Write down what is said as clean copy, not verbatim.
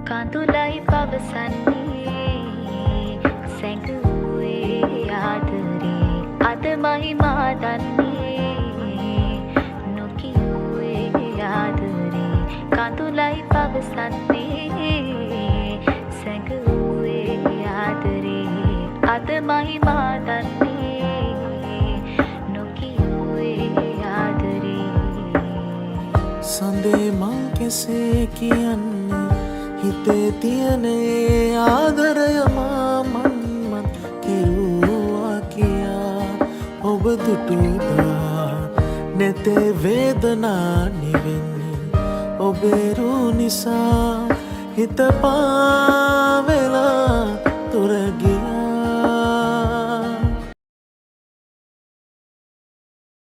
කඳුලයි පවසන්නේ සැඟවුවේ ආදරේ අද මහිමා දන්නේ නොකියුවේ ආදරේ කඳුලයි පවසන්නේ සැඟවුවේ ආදරේ අද මහිමා දන්නේ නොකියුවේ ආදරේ සඳේ මං කෙසේ කියන්නේ හිතේ තියෙන ඒ ආදරය මන්මත් කිව්වා කියා ඔබ දුටුදා නැතේ වේදනා නිවෙන්නේ ඔබේ රූ නිසා හිත පාවෙලා තුරගිය